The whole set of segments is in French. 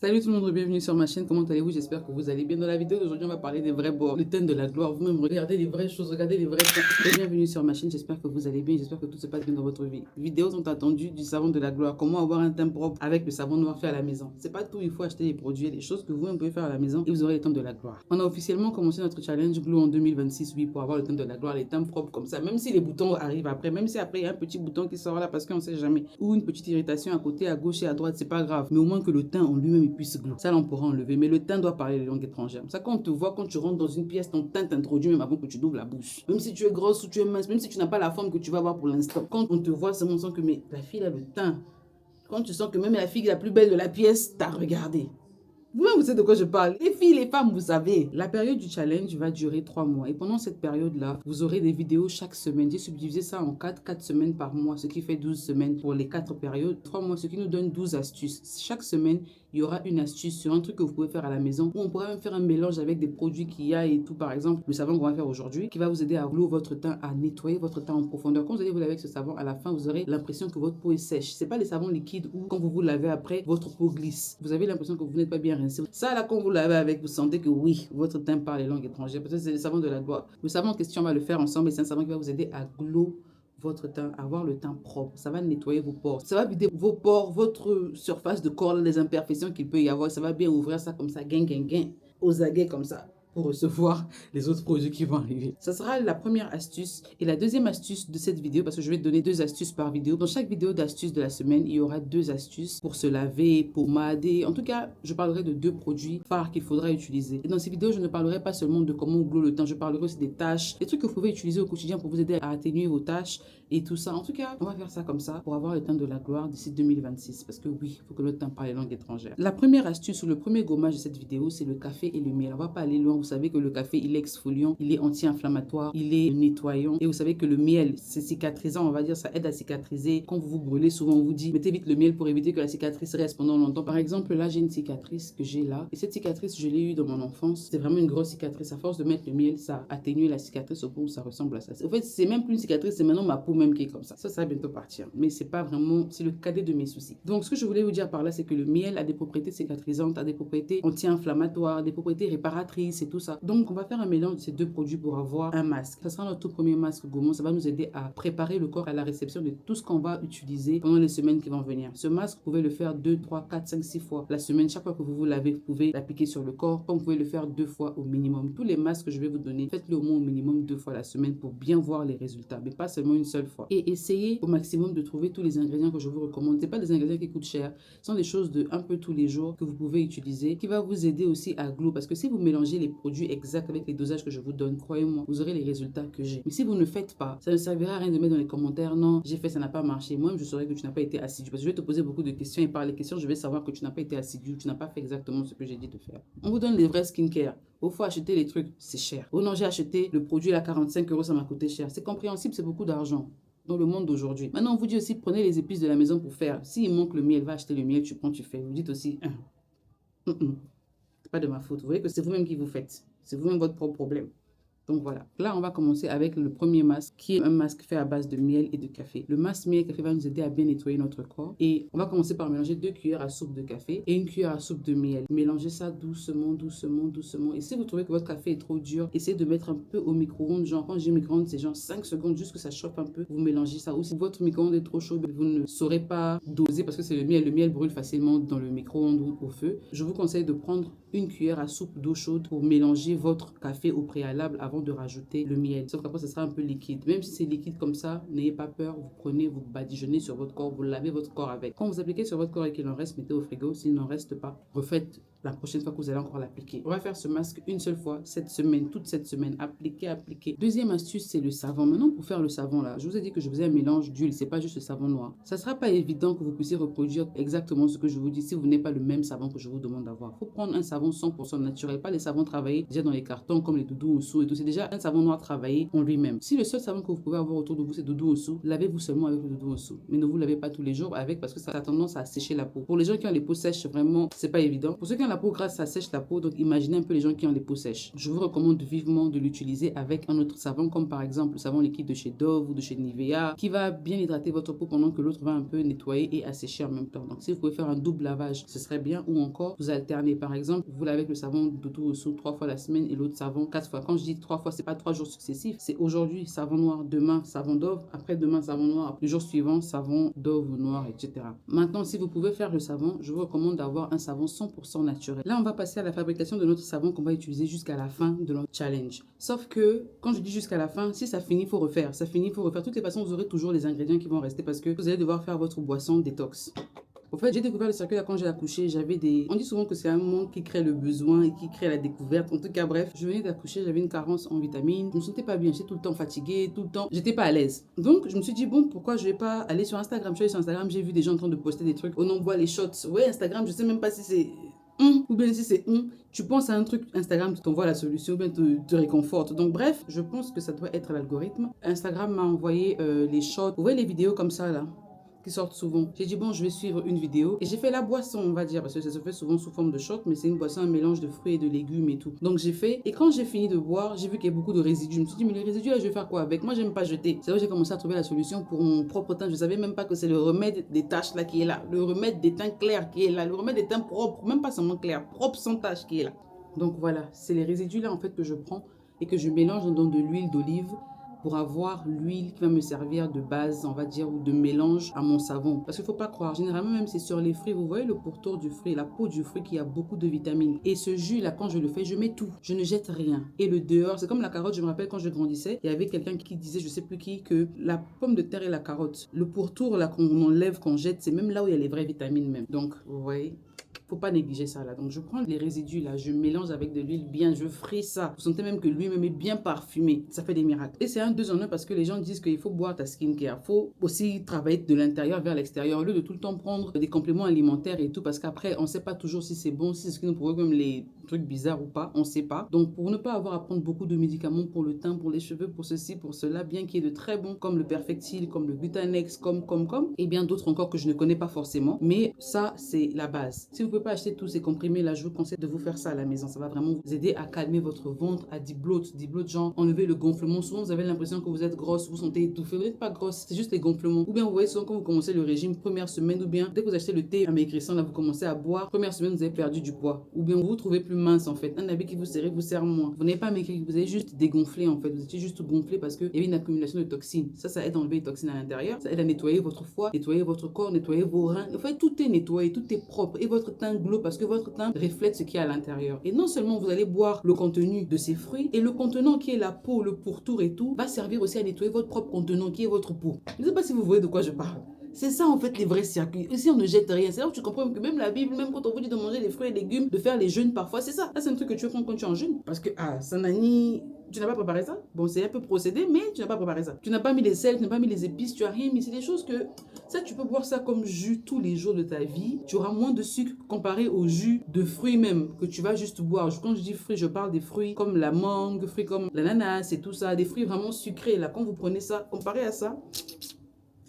Salut tout le monde, bienvenue sur ma chaîne, comment allez-vous? J'espère que vous allez bien. Dans la vidéo d'aujourd'hui, on va parler des vrais bords, le thème de la gloire. Vous-même regardez les vraies choses, regardez les vrais thèmes. Et bienvenue sur ma chaîne, j'espère que vous allez bien, j'espère que tout se passe bien dans votre vie. Vidéos sont attendues du savon de la gloire, comment avoir un teint propre avec le savon noir fait à la maison. C'est pas tout, il faut acheter les produits, les choses que vous-même pouvez faire à la maison et vous aurez le teint de la gloire. On a officiellement commencé notre challenge Glow en 2026, oui, pour avoir le teint de la gloire, les teints propres comme ça, même si les boutons arrivent après, même si après il y a un petit bouton qui sort là parce qu'on sait jamais, ou une petite irritation à côté, à gauche et à droite, c'est pas grave, mais au moins que le teint en lui-même il puisse glow. Ça, on pourra enlever, mais le teint doit parler les langues étrangères. Ça, quand on te voit, quand tu rentres dans une pièce, ton teint t'introduit même avant que tu ouvres la bouche. Même si tu es grosse ou tu es mince, même si tu n'as pas la forme que tu vas avoir pour l'instant, quand on te voit, c'est on sent que mais la fille a le teint. Quand tu sens que même la fille la plus belle de la pièce t'a regardé. Vous-même, vous savez de quoi je parle. Les filles, les femmes, vous savez. La période du challenge va durer 3 mois. Et pendant cette période-là, vous aurez des vidéos chaque semaine. J'ai subdivisé ça en 4 semaines par mois, ce qui fait 12 semaines pour les 4 périodes. 3 mois, ce qui nous donne 12 astuces. Chaque semaine, il y aura une astuce sur un truc que vous pouvez faire à la maison. Ou on pourrait même faire un mélange avec des produits qu'il y a et tout. Par exemple, le savon qu'on va faire aujourd'hui, qui va vous aider à glow votre teint, à nettoyer votre teint en profondeur. Quand vous allez vous laver avec ce savon, à la fin, vous aurez l'impression que votre peau est sèche. C'est pas les savons liquides où, quand vous vous lavez après, votre peau glisse. Vous avez l'impression que vous n'êtes pas bien rincé. Ça, là, quand vous lavez avec, vous sentez que oui, votre teint parle les langues étrangères. Parce que c'est le savon de la gloire. Le savon en question, on va le faire ensemble et c'est un savon qui va vous aider à glow votre teint, avoir le teint propre. Ça va nettoyer vos pores. Ça va vider vos pores, votre surface de corps, les imperfections qu'il peut y avoir. Ça va bien ouvrir ça comme ça, gain, aux aguets comme ça, pour recevoir les autres produits qui vont arriver. Ça sera la première astuce. Et la deuxième astuce de cette vidéo, parce que je vais te donner 2 astuces par vidéo. Dans chaque vidéo d'astuces de la semaine, il y aura 2 astuces pour se laver, pommader. En tout cas, je parlerai de 2 produits phares qu'il faudra utiliser. Et dans ces vidéos, je ne parlerai pas seulement de comment glow le teint. Je parlerai aussi des tâches, des trucs que vous pouvez utiliser au quotidien pour vous aider à atténuer vos tâches et tout ça. En tout cas, on va faire ça comme ça pour avoir le teint de la gloire d'ici 2026. Parce que oui, il faut que le teint parle les langues étrangères. La première astuce ou le premier gommage de cette vidéo, c'est le café et le miel. On va pas aller loin. Vous savez que le café, il est exfoliant, il est anti-inflammatoire, il est nettoyant. Et vous savez que le miel, c'est cicatrisant, on va dire, ça aide à cicatriser. Quand vous vous brûlez, souvent on vous dit, mettez vite le miel pour éviter que la cicatrice reste pendant longtemps. Par exemple, là, j'ai une cicatrice que j'ai là. Et cette cicatrice, je l'ai eue dans mon enfance. C'est vraiment une grosse cicatrice. À force de mettre le miel, ça atténue la cicatrice au point où ça ressemble à ça. En fait, c'est même plus une cicatrice, c'est maintenant ma peau même qui est comme ça. Ça va bientôt partir. Mais c'est pas vraiment, c'est le cadet de mes soucis. Donc, ce que je voulais vous dire par là, c'est que le miel a des propriétés cicatrisantes, a des propriétés anti-inflammatoires, des propriétés réparatrices et tout ça. Donc, on va faire un mélange de ces 2 produits pour avoir un masque. Ça sera notre tout premier masque gommant. Ça va nous aider à préparer le corps à la réception de tout ce qu'on va utiliser pendant les semaines qui vont venir. Ce masque, vous pouvez le faire 2, 3, 4, 5, 6 fois la semaine. Chaque fois que vous vous lavez, vous pouvez l'appliquer sur le corps. Comme vous pouvez le faire 2 fois au minimum. Tous les masques que je vais vous donner, faites-le au moins au minimum 2 fois la semaine pour bien voir les résultats, mais pas seulement une seule fois. Et essayez au maximum de trouver tous les ingrédients que je vous recommande. Ce pas des ingrédients qui coûtent cher. Ce sont des choses de un peu tous les jours que vous pouvez utiliser, qui va vous aider aussi à glow. Parce que si vous mélangez les produits exacts avec les dosages que je vous donne, croyez-moi, vous aurez les résultats que j'ai. Mais si vous ne faites pas, ça ne servira à rien de mettre dans les commentaires, non, j'ai fait, ça n'a pas marché. Moi-même, je saurais que tu n'as pas été assidu. Parce que je vais te poser beaucoup de questions et par les questions, je vais savoir que tu n'as pas été assidu, tu n'as pas fait exactement ce que j'ai dit de faire. On vous donne les vrais skincare. Il faut acheter les trucs, c'est cher. Oh non, j'ai acheté le produit à 45 €, ça m'a coûté cher. C'est compréhensible, c'est beaucoup d'argent dans le monde d'aujourd'hui. Maintenant, on vous dit aussi, prenez les épices de la maison pour faire. S'il manque le miel, va acheter le miel, tu prends, tu fais. Vous dites aussi, c'est pas de ma faute. Vous voyez que c'est vous-même qui vous faites. C'est vous-même votre propre problème. Donc voilà, là on va commencer avec le premier masque qui est un masque fait à base de miel et de café. Le masque miel et café va nous aider à bien nettoyer notre corps et on va commencer par mélanger 2 cuillères à soupe de café et 1 cuillère à soupe de miel. Mélangez ça doucement, doucement, doucement. Et si vous trouvez que votre café est trop dur, essayez de mettre un peu au micro-ondes. Genre quand j'ai micro-ondes, c'est genre 5 secondes juste que ça chauffe un peu. Vous mélangez ça. Ou si votre micro-ondes est trop chaud, vous ne saurez pas doser parce que c'est le miel. Le miel brûle facilement dans le micro-ondes ou au feu. Je vous conseille de prendre 1 cuillère à soupe d'eau chaude pour mélanger votre café au préalable avant de rajouter le miel. Sauf qu'après, ce sera un peu liquide. Même si c'est liquide comme ça, n'ayez pas peur. Vous prenez, vous badigeonnez sur votre corps, vous lavez votre corps avec. Quand vous appliquez sur votre corps et qu'il en reste, mettez au frigo. S'il n'en reste pas, refaites la prochaine fois que vous allez encore l'appliquer. On va faire ce masque une seule fois cette semaine, toute cette semaine. Appliquez, appliquez. Deuxième astuce, c'est le savon. Maintenant, pour faire le savon là, je vous ai dit que je faisais un mélange d'huile. C'est pas juste le savon noir. Ça sera pas évident que vous puissiez reproduire exactement ce que je vous dis si vous n'avez pas le même savon que je vous demande d'avoir. Il faut prendre un savon 100% naturel, pas les savons travaillés déjà dans les cartons comme les doudous Ossou et tout. C'est déjà un savon noir travaillé en lui-même. Si le seul savon que vous pouvez avoir autour de vous c'est doudou Ossou, lavez-vous seulement avec le doudou Ossou. Mais ne vous lavez pas tous les jours avec parce que ça a tendance à sécher la peau. Pour les gens qui ont les peaux sèches, vraiment, c'est pas évident. Pour ceux qui ont la peau grasse, ça sèche la peau. Donc imaginez un peu les gens qui ont des peaux sèches. Je vous recommande vivement de l'utiliser avec un autre savon, comme par exemple le savon liquide de chez Dove ou de chez Nivea, qui va bien hydrater votre peau pendant que l'autre va un peu nettoyer et assécher en même temps. Donc si vous pouvez faire un double lavage, ce serait bien. Ou encore vous alternez. Par exemple, vous lavez avec le savon Doudou 3 fois la semaine et l'autre savon 4 fois. Quand je dis 3 fois, c'est pas 3 jours successifs. C'est aujourd'hui savon noir, demain savon Dove, après-demain savon noir, le jour suivant savon Dove ou noir, etc. Maintenant, si vous pouvez faire le savon, je vous recommande d'avoir un savon 100% naturel. Là, on va passer à la fabrication de notre savon qu'on va utiliser jusqu'à la fin de notre challenge. Sauf que, quand je dis jusqu'à la fin, si ça finit, il faut refaire. Ça finit, il faut refaire. De toutes les façons, vous aurez toujours les ingrédients qui vont rester parce que vous allez devoir faire votre boisson détox. En fait, j'ai découvert le circuit là quand j'ai accouché. On dit souvent que c'est un monde qui crée le besoin et qui crée la découverte. En tout cas, bref, je venais d'accoucher, j'avais une carence en vitamines. Je me sentais pas bien, j'étais tout le temps fatiguée, tout le temps. J'étais pas à l'aise. Donc, je me suis dit, bon, pourquoi je vais pas aller sur Instagram? Je suis allée sur Instagram, j'ai vu des gens en train de poster des trucs. Oh non, on voit les shots. Ouais, Instagram, je sais même pas si c'est ou bien si c'est tu penses à un truc, Instagram tu t'envoie la solution ou bien te réconforte. Donc bref, je pense que ça doit être l'algorithme. Instagram m'a envoyé les shots. Vous voyez les vidéos comme ça là qui sortent souvent. J'ai dit bon, je vais suivre une vidéo et j'ai fait la boisson, on va dire, parce que ça se fait souvent sous forme de shot, mais c'est une boisson, un mélange de fruits et de légumes et tout. Donc j'ai fait, et quand j'ai fini de boire, j'ai vu qu'il y a beaucoup de résidus. Je me suis dit mais les résidus là, je vais faire quoi avec? Moi, j'aime pas jeter. C'est là où j'ai commencé à trouver la solution pour mon propre teint. Je savais même pas que c'est le remède des taches là qui est là, le remède des teints clairs qui est là, le remède des teints propres, même pas seulement clair, propre sans taches qui est là. Donc voilà, c'est les résidus là en fait que je prends et que je mélange dans de l'huile d'olive pour avoir l'huile qui va me servir de base, on va dire, ou de mélange à mon savon. Parce qu'il ne faut pas croire, généralement même c'est sur les fruits, vous voyez le pourtour du fruit, la peau du fruit qui a beaucoup de vitamines. Et ce jus là, quand je le fais, je mets tout, je ne jette rien. Et le dehors, c'est comme la carotte, je me rappelle quand je grandissais, il y avait quelqu'un qui disait, je sais plus qui, que la pomme de terre et la carotte, le pourtour là qu'on enlève, qu'on jette, c'est même là où il y a les vraies vitamines même. Donc, vous voyez, faut pas négliger ça là. Donc je prends les résidus là, je mélange avec de l'huile bien, je frais ça. Vous sentez même que l'huile même est bien parfumée. Ça fait des miracles. Et c'est un 2 en 1 parce que les gens disent qu'il faut boire ta skincare. Faut aussi travailler de l'intérieur vers l'extérieur au lieu de tout le temps prendre des compléments alimentaires et tout parce qu'après on sait pas toujours si c'est bon, si c'est ce qui nous provoque même les trucs bizarres ou pas, on sait pas. Donc pour ne pas avoir à prendre beaucoup de médicaments pour le teint, pour les cheveux, pour ceci, pour cela, bien qu'il y ait de très bons comme le Perfectil, comme le Glutanex, comme et bien d'autres encore que je ne connais pas forcément. Mais ça c'est la base. Si vous pouvez pas acheter tous ces comprimés là, je vous conseille de vous faire ça à la maison. Ça va vraiment vous aider à calmer votre ventre, à debloat, genre enlever le gonflement. Souvent vous avez l'impression que vous êtes grosse, vous sentez étouffée. Vous n'êtes pas grosse, c'est juste les gonflements. Ou bien vous voyez souvent quand vous commencez le régime première semaine, ou bien dès que vous achetez le thé amaigrissant là, vous commencez à boire. Première semaine vous avez perdu du poids. Ou bien vous vous trouvez plus mince en fait. Un habit qui vous serrait vous sert moins. Vous n'avez pas maigri, vous avez juste dégonflé en fait. Vous étiez juste gonflé parce qu'il y avait une accumulation de toxines. Ça aide à enlever les toxines à l'intérieur. Ça aide à nettoyer votre foie, nettoyer votre corps, nettoyer vos reins. En fait, tout est nettoyé, tout est propre. Et votre teint glow parce que votre teint reflète ce qu'il y a à l'intérieur. Et non seulement vous allez boire le contenu de ces fruits, et le contenant qui est la peau, le pourtour et tout, va servir aussi à nettoyer votre propre contenant qui est votre peau. Je ne sais pas si vous voyez de quoi je parle. C'est ça en fait les vrais circuits. Ici on ne jette rien. C'est là où tu comprends que même la Bible, même quand on vous dit de manger des fruits et légumes, de faire les jeûnes parfois, c'est ça. Là c'est un truc que tu prends quand tu es en jeûne. Parce que ça n'a ni... Tu n'as pas préparé ça. Bon, c'est un peu procédé, mais tu n'as pas préparé ça. Tu n'as pas mis les sels, tu n'as pas mis les épices, tu n'as rien mis. C'est des choses que... Ça, tu peux boire ça comme jus tous les jours de ta vie. Tu auras moins de sucre comparé au jus de fruits même que tu vas juste boire. Quand je dis fruits, je parle des fruits comme la mangue, fruits comme l'ananas et tout ça. Des fruits vraiment sucrés. Là, quand vous prenez ça, comparé à ça,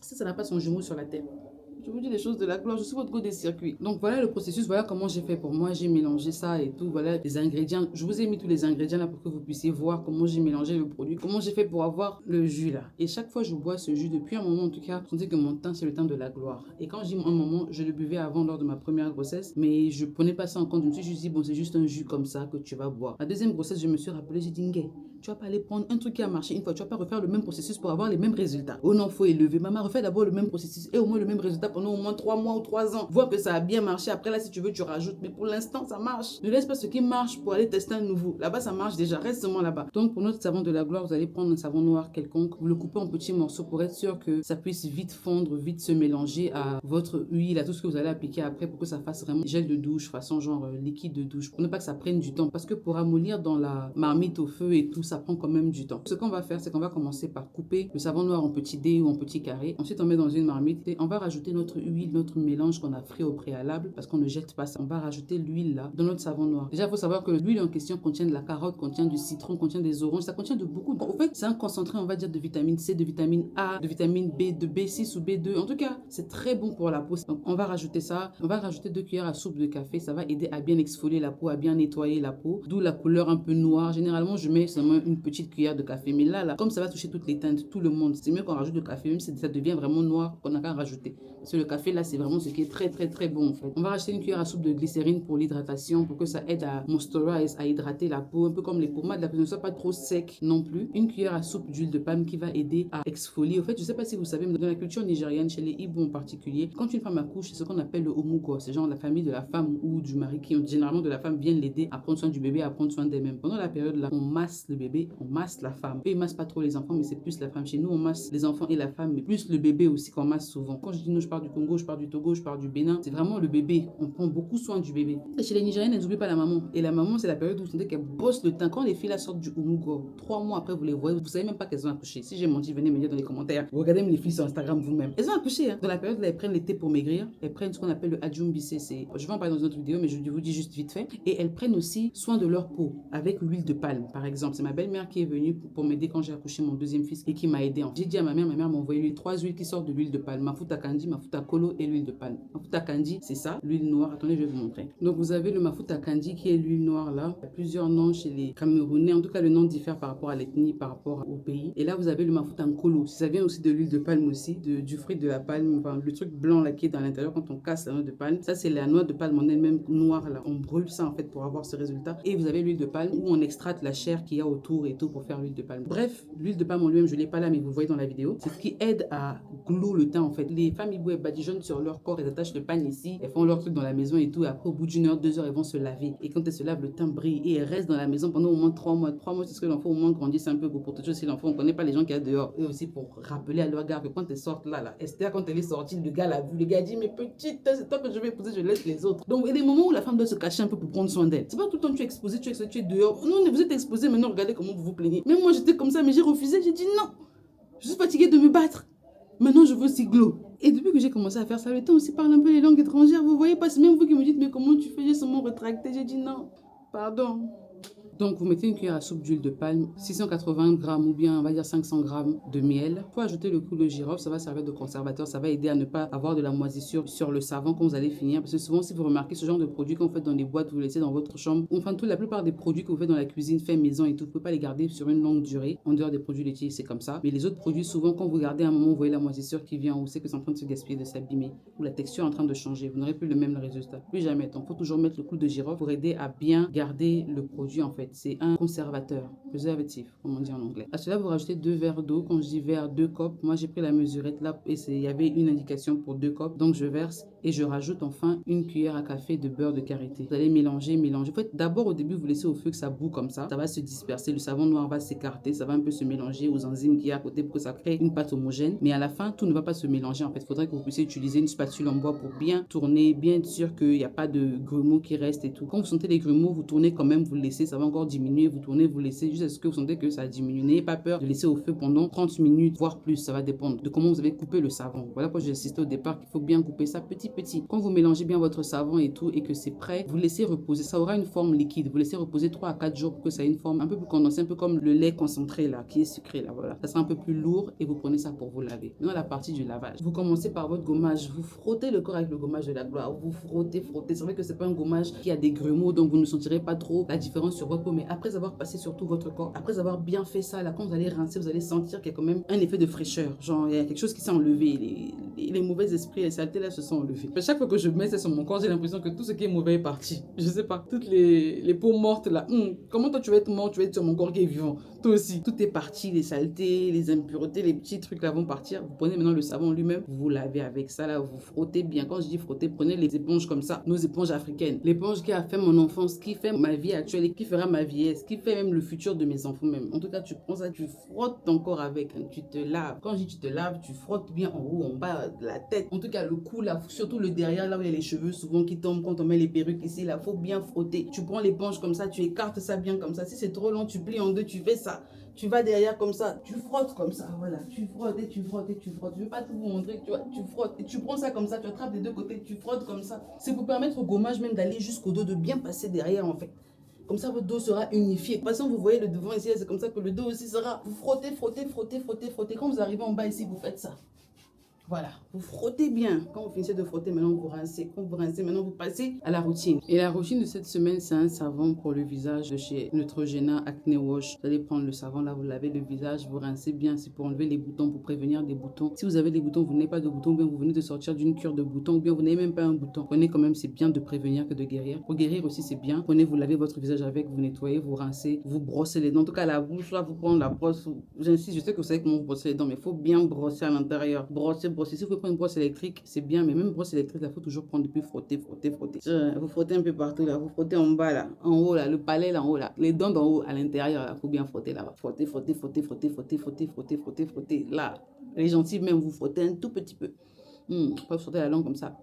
ça n'a pas son jumeau sur la terre. Je vous dis les choses de la gloire, je suis votre go des circuits. Donc voilà le processus, voilà comment j'ai fait pour moi. J'ai mélangé ça et tout, voilà les ingrédients. Je vous ai mis tous les ingrédients là pour que vous puissiez voir comment j'ai mélangé le produit, comment j'ai fait pour avoir le jus là. Et chaque fois je bois ce jus, depuis un moment en tout cas, je dis que mon teint c'est le teint de la gloire. Et quand je dis un moment, je le buvais avant lors de ma première grossesse, mais je prenais pas ça en compte. Je me suis juste dit, bon c'est juste un jus comme ça que tu vas boire. La deuxième grossesse, je me suis rappelé, j'ai dit, tu vas pas aller prendre un truc qui a marché une fois, tu vas pas refaire le même processus pour avoir les mêmes résultats. Oh non, faut élever. Maman, refais d'abord le même processus et au moins le même résultat pendant au moins 3 mois ou 3 ans. Vois que ça a bien marché. Après là, si tu veux, tu rajoutes. Mais pour l'instant, ça marche. Ne laisse pas ce qui marche pour aller tester un nouveau. Là-bas, ça marche déjà. Reste seulement là-bas. Donc, pour notre savon de la gloire, vous allez prendre un savon noir quelconque. Vous le coupez en petits morceaux pour être sûr que ça puisse vite fondre, vite se mélanger à votre huile, à tout ce que vous allez appliquer après pour que ça fasse vraiment gel de douche, façon genre liquide de douche. Pour ne pas que ça prenne du temps. Parce que pour ramollir dans la marmite au feu et tout, ça prend quand même du temps. Ce qu'on va faire, c'est qu'on va commencer par couper le savon noir en petits dés ou en petits carrés. Ensuite, on met dans une marmite et on va rajouter notre notre huile, notre mélange qu'on a frit au préalable, parce qu'on ne jette pas ça. On va rajouter l'huile là dans notre savon noir. Déjà, il faut savoir que l'huile en question contient de la carotte, contient du citron, contient des oranges, ça contient de beaucoup. En fait, c'est un concentré, on va dire, de vitamine C, de vitamine A, de vitamine B, de B6 ou B2. En tout cas, c'est très bon pour la peau. Donc, on va rajouter ça. On va rajouter 2 cuillères à soupe de café. Ça va aider à bien exfolier la peau, à bien nettoyer la peau. D'où la couleur un peu noire. Généralement, je mets seulement une petite cuillère de café. Mais là, comme ça va toucher toutes les teintes, tout le monde, c'est mieux qu'on rajoute le café, même si ça devient vraiment noir, qu'on n'a qu'à rajouter. Parce que le café, là, c'est vraiment ce qui est très, très, très bon, en fait. On va rajouter une cuillère à soupe de glycérine pour l'hydratation, pour que ça aide à moisturiser, à hydrater la peau, un peu comme les pommades, là, que ce ne soit pas trop sec non plus. Une cuillère à soupe d'huile de palme qui va aider à exfolier. En fait, je ne sais pas si vous savez, mais dans la culture nigérienne, chez les Igbo en particulier, quand une femme accouche, c'est ce qu'on appelle le omugo. C'est genre la famille de la femme ou du mari qui, généralement de la femme, viennent l'aider à prendre soin du bébé, à prendre soin d'elle-même. Pendant la période là, on masse le bébé, on masse la femme. Eux, ils massent pas trop les enfants, mais c'est plus la femme. Chez nous, on masse les enfants et la femme, mais plus le bébé aussi qu'on masse souvent. Quand je dis nous, je pars du Congo, je pars du Togo, je pars du Bénin, c'est vraiment le bébé. On prend beaucoup soin du bébé. Et chez les Nigériennes, elles n'oublient pas la maman. Et la maman, c'est la période où vous sentez qu'elle bosse le teint. Quand les filles là sortent du omugo, 3 mois après, vous les voyez, vous savez même pas qu'elles ont accouché. Si j'ai menti, venez me dire dans les commentaires. Vous regardez même les filles sur Instagram vous-même. Elles ont accouché. Hein. Dans la période là, elles prennent les thés pour maigrir. Elles prennent ce qu'on appelle le adjumbissé. Je vais en parler dans une autre vidéo, mais je vous dis juste vite fait. Et elles prennent aussi soin de leur peau avec l'huile de palme, par exemple. C'est ma belle-mère qui est venue pour m'aider quand j'ai accouché mon deuxième fils et qui m'a aidé. J'ai dit à ma mère m'a envoyé 3 huiles qui sortent de l'huile de palme. Mafuta kandi, mafuta kolo et l'huile de palme. Mafuta kandi, c'est ça, l'huile noire. Attendez, je vais vous montrer. Donc vous avez le mafuta kandi qui est l'huile noire là. Il y a plusieurs noms chez les Camerounais. En tout cas, le nom diffère par rapport à l'ethnie, par rapport au pays. Et là, vous avez le mafuta kolo. Ça vient aussi de l'huile de palme aussi, du fruit de la palme. Enfin, le truc blanc là qui est dans l'intérieur quand on casse la noix de palme. Ça, c'est la noix de palme en elle-même noire là. On brûle ça en fait pour avoir ce résultat. Et vous avez l'huile de palme où on extrate la chair qu'il y a autour et tout pour faire l'huile de palme. Bref, l'huile de palme en lui-même, je l'ai pas là, mais vous le voyez dans la vidéo. C'est ce qui aide à glow le teint en fait. Les femmes Igbo, elles badigeonnent sur leur corps, elles attachent le pagne ici, elles font leur truc dans la maison et tout. Et après, au bout d'1 heure, 2 heures, elles vont se laver. Et quand elles se lavent, le teint brille et elles restent dans la maison pendant au moins 3 mois. 3 mois, c'est ce que l'enfant au moins grandisse un peu pour protéger aussi l'enfant. On connaît pas les gens qui y a dehors. Et aussi pour rappeler à leur gars que quand elles sortent là, Esther, quand elle est sortie, le gars l'a vu. Le gars dit, mais petite, c'est toi que je vais épouser, je laisse les autres. Donc, il y a des moments où la femme doit se cacher un peu pour prendre soin d'elle. C'est pas tout le temps tu es exposé, tu es dehors. Non, vous êtes exposé, maintenant regardez comment vous vous plaignez. Même moi, j'étais comme ça, mais j'ai refusé, j'ai dit non. Je suis fatiguée de me battre. Maintenant, je veux aussi glow. Et depuis que j'ai commencé à faire ça, le temps aussi parle un peu les langues étrangères. Vous voyez pas, c'est même vous qui me dites, mais comment tu fais? J'ai seulement retracté. J'ai dit non, pardon. Donc, vous mettez une cuillère à soupe d'huile de palme, 680 grammes ou bien, on va dire 500 grammes de miel. Pour ajouter le clou de girofle, ça va servir de conservateur. Ça va aider à ne pas avoir de la moisissure sur le savon quand vous allez finir. Parce que souvent, si vous remarquez ce genre de produit qu'on fait dans les boîtes, vous laissez dans votre chambre. Enfin, la plupart des produits que vous faites dans la cuisine, fait maison et tout, vous ne pouvez pas les garder sur une longue durée. En dehors des produits laitiers, c'est comme ça. Mais les autres produits, souvent, quand vous gardez un moment, vous voyez la moisissure qui vient, ou c'est que c'est en train de se gaspiller, de s'abîmer, ou la texture est en train de changer. Vous n'aurez plus le même résultat. Plus jamais. Donc, il faut toujours mettre le clou de girofle pour aider à bien garder le produit, en fait. C'est un préservatif, comme on dit en anglais. À cela, vous rajoutez 2 verres d'eau. Quand je dis verre, 2 copes. Moi, j'ai pris la mesurette là et il y avait une indication pour 2 copes. Donc, je verse et je rajoute enfin une cuillère à café de beurre de karité. Vous allez mélanger. En fait, d'abord, au début, vous laissez au feu que ça bout comme ça. Ça va se disperser. Le savon noir va s'écarter. Ça va un peu se mélanger aux enzymes qu'il y a à côté pour que ça crée une pâte homogène. Mais à la fin, tout ne va pas se mélanger. En fait, il faudrait que vous puissiez utiliser une spatule en bois pour bien tourner, bien être sûr qu'il n'y a pas de grumeaux qui restent et tout. Quand vous sentez les grumeaux, vous tournez quand même, vous le laissez. Ça va encore diminuer. Vous tournez, vous laissez jusqu'à ce que vous sentez que ça diminue. N'ayez pas peur de laisser au feu pendant 30 minutes, voire plus. Ça va dépendre de comment vous avez coupé le savon. Voilà pourquoi j'ai insisté au départ qu'il faut bien couper ça petit. Quand vous mélangez bien votre savon et tout et que c'est prêt, vous laissez reposer. Ça aura une forme liquide. Vous laissez reposer 3 à 4 jours pour que ça ait une forme un peu plus condensée, un peu comme le lait concentré là, qui est sucré là. Voilà. Ça sera un peu plus lourd et vous prenez ça pour vous laver. Maintenant, la partie du lavage. Vous commencez par votre gommage. Vous frottez le corps avec le gommage de la gloire. Vous frottez. C'est vrai que c'est pas un gommage qui a des grumeaux, donc vous ne sentirez pas trop la différence sur votre peau. Mais après avoir passé sur tout votre corps, après avoir bien fait ça, là, quand vous allez rincer, vous allez sentir qu'il y a quand même un effet de fraîcheur. Genre, il y a quelque chose qui s'est enlevé. Les mauvais esprits, les saletés là se sont enlevés. À chaque fois que je mets ça sur mon corps, j'ai l'impression que tout ce qui est mauvais est parti. Je sais pas. Toutes les peaux mortes là. Comment toi tu vas être mort, tu vas être sur mon corps qui est vivant. Toi aussi. Tout est parti. Les saletés, les impuretés, les petits trucs là vont partir. Vous prenez maintenant le savon lui-même, vous lavez avec ça là, vous frottez bien. Quand je dis frotter, prenez les éponges comme ça, nos éponges africaines. L'éponge qui a fait mon enfance, qui fait ma vie actuelle et qui fera ma vieillesse, qui fait même le futur de mes enfants même. En tout cas, tu prends ça, tu frottes ton corps avec, tu te laves. Quand je dis tu te laves, tu frottes bien en haut, en bas, la tête, en tout cas le cou là, surtout le derrière là où il y a les cheveux souvent qui tombent quand on met les perruques ici là, faut bien frotter. Tu prends l'éponge comme ça, tu écartes ça bien comme ça. Si c'est trop long, tu plies en deux, tu fais ça. Tu vas derrière comme ça, tu frottes comme ça, voilà, tu frottes et tu frottes et tu frottes. Je ne vais pas tout vous montrer, tu vois, tu frottes et tu prends ça comme ça, tu attrapes des deux côtés, tu frottes comme ça. C'est pour permettre au gommage même d'aller jusqu'au dos, de bien passer derrière en fait. Comme ça, votre dos sera unifié. De toute façon, vous voyez le devant ici, c'est comme ça que le dos aussi sera. Vous frottez, frottez, frottez, frottez, frottez. Quand vous arrivez en bas ici, vous faites ça. Voilà, vous frottez bien. Quand vous finissez de frotter, maintenant vous rincez. Quand vous rincez, maintenant vous passez à la routine. Et la routine de cette semaine, c'est un savon pour le visage de chez Neutrogena Acne Wash. Vous allez prendre le savon là, vous lavez le visage, vous rincez bien. C'est pour enlever les boutons, pour prévenir des boutons. Si vous avez des boutons, vous n'avez pas de boutons, ou bien vous venez de sortir d'une cure de boutons, ou bien vous n'avez même pas un bouton. Prenez quand même, c'est bien de prévenir que de guérir. Pour guérir aussi, c'est bien. Prenez, vous lavez votre visage avec, vous nettoyez, vous rincez, vous brossez les dents. En tout cas, la bouche là, vous prenez la brosse. J'insiste, je sais que vous savez comment vous brossez les dents, mais il faut bien brosser à l'intérieur. Brosser, brosser. Si vous pouvez prendre une brosse électrique, c'est bien, mais même brosse électrique, il faut toujours prendre depuis frotter, frotter, frotter. Vous frottez un peu partout là, vous frottez en bas là, en haut là, le palais là en haut là, les dents d'en haut à l'intérieur là, faut bien frotter là-bas. Frotter, frotter, frotter, frotter, frotter, frotter, frotter, frotter, frotter, là. Les gencives même, vous frottez un tout petit peu. Pas frotter la langue comme ça.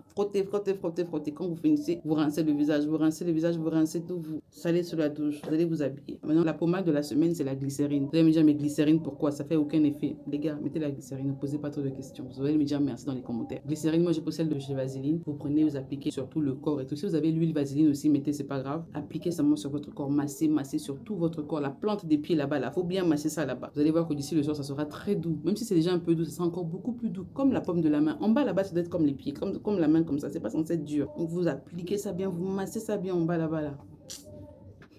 Frottez, frottez, frottez, frottez. Quand vous finissez, vous rincez le visage, vous rincez le visage, vous rincez tout, vous salez sur la douche, vous allez vous habiller. Maintenant, la pommade de la semaine, c'est la glycérine. Vous allez me dire, mais glycérine, pourquoi? Ça fait aucun effet. Les gars, mettez la glycérine, ne posez pas trop de questions. Vous allez me dire merci dans les commentaires. Glycérine, moi, j'ai pris celle de chez Vaseline. Vous prenez, vous appliquez sur tout le corps et tout. Si vous avez l'huile Vaseline aussi, mettez, c'est pas grave. Appliquez seulement sur votre corps, massez, massez sur tout votre corps. La plante des pieds là-bas, là, faut bien masser ça là-bas. Vous allez voir que d'ici le soir, ça sera très doux. Même si c'est déjà un peu doux, ça sera encore beaucoup plus doux. Comme la pomme de la main. En bas là-bas, ça doit être comme les pieds, comme la main comme ça. C'est pas censé être dur. Donc vous appliquez ça bien, vous massez ça bien en bas là-bas là.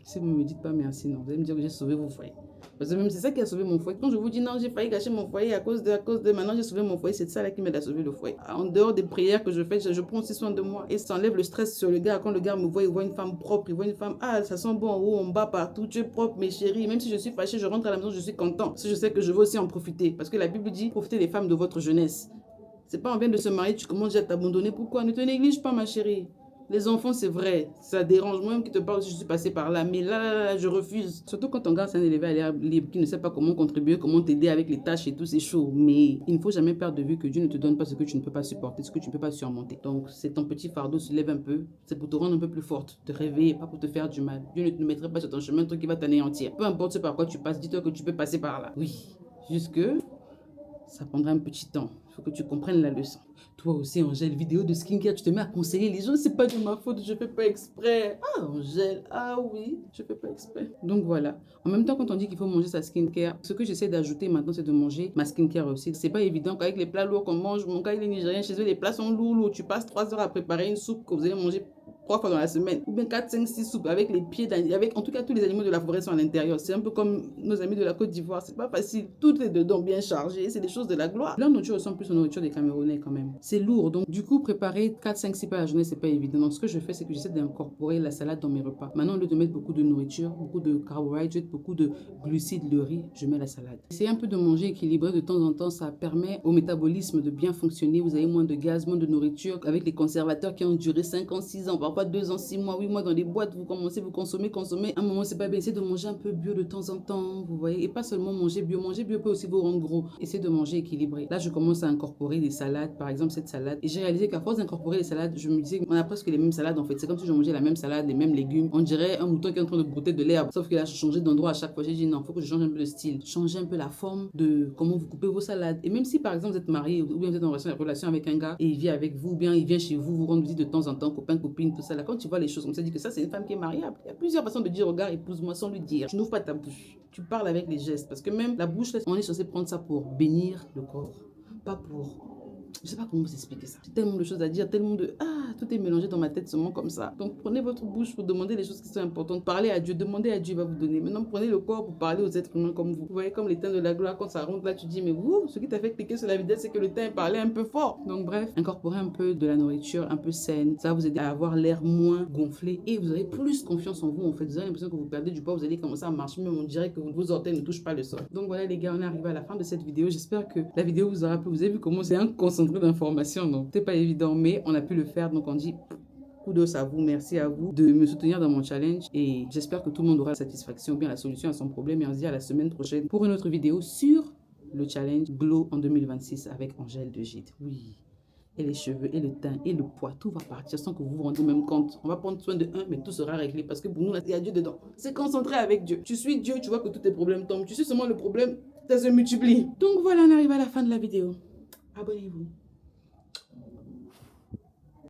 Si vous ne me dites pas merci, non, vous allez me dire que j'ai sauvé vos foyers. Parce que même c'est ça qui a sauvé mon foyer. Quand je vous dis non, j'ai failli gâcher mon foyer à cause de maintenant j'ai sauvé mon foyer, c'est ça là qui m'aide à sauver le foyer. En dehors des prières que je fais, je prends aussi soin de moi et ça enlève le stress sur le gars. Quand le gars me voit, il voit une femme propre, il voit une femme, ah ça sent bon en haut, en bas, partout, tu es propre mes chéris. Même si je suis fâchée, je rentre à la maison, je suis content. Parce que je sais que je veux aussi en profiter. Parce que la Bible dit, profitez des femmes de votre jeunesse. C'est pas on vient de se marier, tu commences déjà à t'abandonner. Pourquoi? Ne te néglige pas ma chérie. Les enfants, c'est vrai, ça dérange. Moi-même qui te parle, je suis passée par là. Mais là, je refuse. Surtout quand ton gars c'est un élevé à l'air libre, qui ne sait pas comment contribuer, comment t'aider avec les tâches et tout, c'est chaud. Mais il ne faut jamais perdre de vue que Dieu ne te donne pas ce que tu ne peux pas supporter, ce que tu ne peux pas surmonter. Donc, c'est ton petit fardeau, se lève un peu. C'est pour te rendre un peu plus forte, te réveiller, pas pour te faire du mal. Dieu ne te mettrait pas sur ton chemin un truc qui va t'anéantir. Peu importe ce par quoi tu passes, dis-toi que tu peux passer par là. Oui, jusque ça prendra un petit temps. Il faut que tu comprennes la leçon. Toi aussi, Angèle, vidéo de skincare, tu te mets à conseiller les gens. C'est pas de ma faute, je fais pas exprès. Ah, Angèle, ah oui, je fais pas exprès. Donc voilà. En même temps, quand on dit qu'il faut manger sa skincare, ce que j'essaie d'ajouter maintenant, c'est de manger ma skincare aussi. C'est pas évident qu'avec les plats lourds qu'on mange, mon gars, il est nigérien, chez eux, les plats sont lourds. Tu passes 3 heures à préparer une soupe que vous allez manger 3 fois dans la semaine, ou bien 4, 5, 6 soupes avec les pieds, avec en tout cas tous les animaux de la forêt sont à l'intérieur. C'est un peu comme nos amis de la Côte d'Ivoire, c'est pas facile, tout est dedans bien chargé, c'est des choses de la gloire. Leur nourriture ressemble plus aux nourritures des Camerounais quand même. C'est lourd, donc du coup préparer 4, 5, 6 plats à la journée, c'est pas évident. Donc ce que je fais, c'est que j'essaie d'incorporer la salade dans mes repas. Maintenant, au lieu de mettre beaucoup de nourriture, beaucoup de carbohydrates, beaucoup de glucides, le riz, je mets la salade. Essayez un peu de manger équilibré de temps en temps, ça permet au métabolisme de bien fonctionner. Vous avez moins de gaz, moins de nourriture, avec les conservateurs qui ont duré 5 ans, 6 ans, parfois 2 ans, 6 mois, 8 mois dans les boîtes, vous commencez, vous consommez. À un moment, c'est pas bien. Essayez de manger un peu bio de temps en temps, vous voyez. Et pas seulement manger bio. Manger bio peut aussi vous rendre gros. Essayez de manger équilibré. Là, je commence à incorporer des salades, par exemple cette salade. Et j'ai réalisé qu'à force d'incorporer les salades, je me disais qu'on a presque les mêmes salades en fait. C'est comme si je mangeais la même salade, les mêmes légumes. On dirait un mouton qui est en train de brouter de l'herbe. Sauf que là, je changeais d'endroit à chaque fois. J'ai dit non, il faut que je change un peu de style. Changer un peu la forme de comment vous coupez vos salades. Et même si par exemple vous êtes marié ou bien vous êtes en relation avec un gars et il vit avec vous, ou bien il vient chez vous, vous rendre visite de temps en temps, copain, copine, tout ça. Là, quand tu vois les choses, on s'est dit que ça, c'est une femme qui est mariable. Il y a plusieurs façons de dire regarde, épouse-moi sans lui dire. Tu n'ouvres pas ta bouche. Tu parles avec les gestes. Parce que même la bouche, on est censé prendre ça pour bénir le corps. Pas pour... Je sais pas comment vous expliquer ça. J'ai tellement de choses à dire, tellement de... Ah, tout est mélangé dans ma tête seulement comme ça. Donc prenez votre bouche pour demander les choses qui sont importantes. Parlez à Dieu, demandez à Dieu, il va vous donner. Maintenant prenez le corps pour parler aux êtres humains comme vous. Vous voyez comme les temps de la gloire, quand ça rentre là, tu dis mais vous, ce qui t'a fait cliquer sur la vidéo, c'est que le temps parlait un peu fort. Donc bref, incorporez un peu de la nourriture, un peu saine. Ça va vous aider à avoir l'air moins gonflé et vous aurez plus confiance en vous en fait. Vous avez l'impression que vous perdez du poids, vous allez commencer à marcher, même on dirait que vos orteils ne touchent pas le sol. Donc voilà les gars, on est arrivé à la fin de cette vidéo. J'espère que la vidéo vous aura plu. Vous avez vu comment c'est un concentré d'informations. Donc, c'est pas évident, mais on a pu le faire. Donc, on dit kudos à vous, merci à vous de me soutenir dans mon challenge. Et j'espère que tout le monde aura la satisfaction, bien la solution à son problème. Et on se dit à la semaine prochaine pour une autre vidéo sur le challenge Glow en 2026 avec Angèle de Gide. Oui. Et les cheveux, et le teint, et le poids, tout va partir sans que vous vous rendiez même compte. On va prendre soin de un, mais tout sera réglé parce que pour nous, il y a Dieu dedans. C'est concentré avec Dieu. Tu suis Dieu, tu vois que tous tes problèmes tombent. Tu suis seulement le problème, ça se multiplie. Donc voilà, on arrive à la fin de la vidéo. Abonnez-vous.